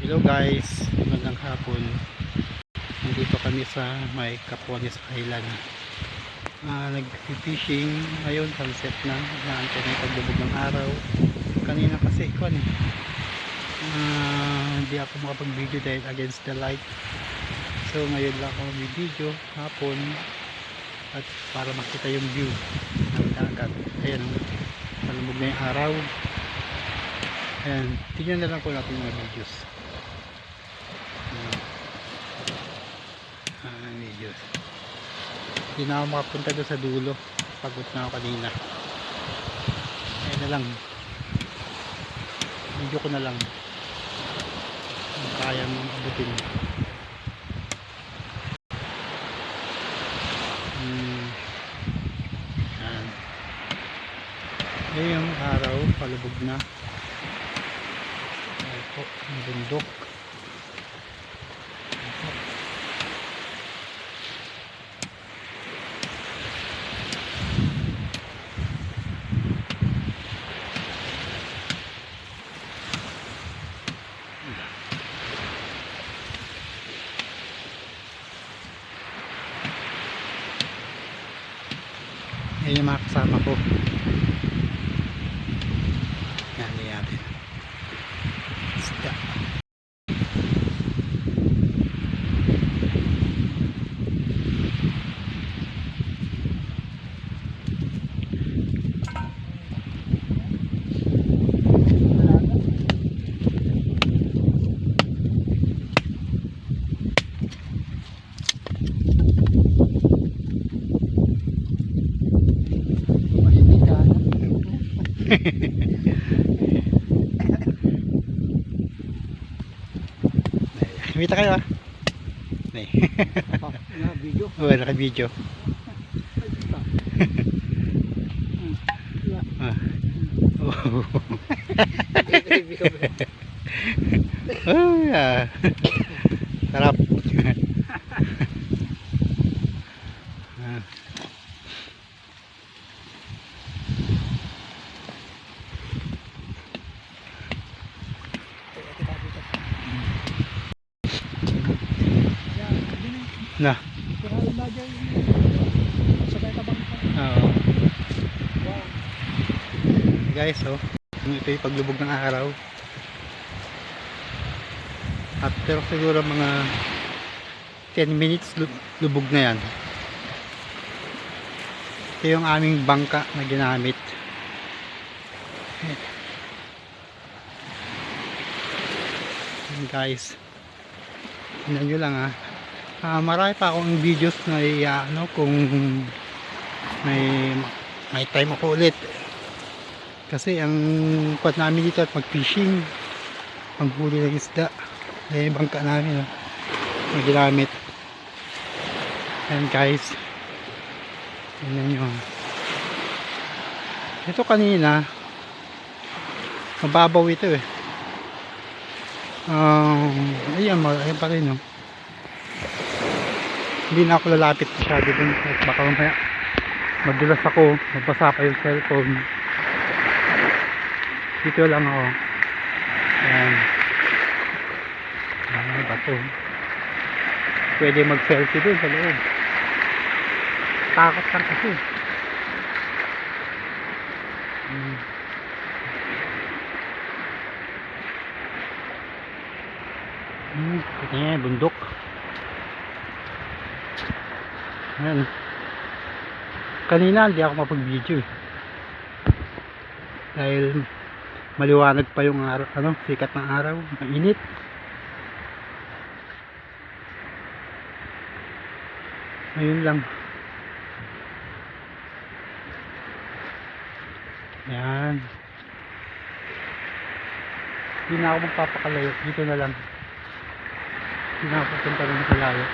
Hello guys, magandang hapon. Nandito kami sa may Capones Island. Nag-fishing ngayon, sunset na. Naantay na yung paglubog ng araw. Kanina kasi hindi ako makapag-video dahil against the light. So ngayon lang ako mag-video hapon at para makita yung view ng dagat. Ayan, palubog na yung araw. Ayan, tingnan na lang po natin mga videos. Videos. Hindi na ako makapunta doon sa dulo, pagod na ako kanina. Ayan na lang, video ko na lang kung kayang abutin. Ayan yung araw, palubog na. Ayan po, ang bundok. Ayan yung mga kasama ko. Yan natin isda. Kumita kayo video. Oo, naka-video. Sarap. Na. Guys, ito yung paglubog ng araw. After siguro mga 10 minutes lubog na yan. Ito yung aming bangka na ginamit. Guys, tingnan nyo lang marami pa akong videos na kung may time ako ulit, kasi ang pad namin dito at mag fishing, ang huli ng isda ay bangka namin na ginamit. And guys, tingnan nyo, ito kanina mababaw ito ayan pa rin hindi na ako lalapit masyado dun, baka mamaya madulas ako, magbasa pa yung cellphone. Dito lang ako. Ayan, bato, pwede mag selfie dun sa loob, takot lang kasi. Ito nga bundok. Ayan. Kanina hindi ako mapag-video dahil maliwanag pa yung araw, sikat ng araw, mainit. Ayun lang. Ayan. Hindi na ako magpapakalayo, dito na lang. Hindi na ako pupunta rin sa layo.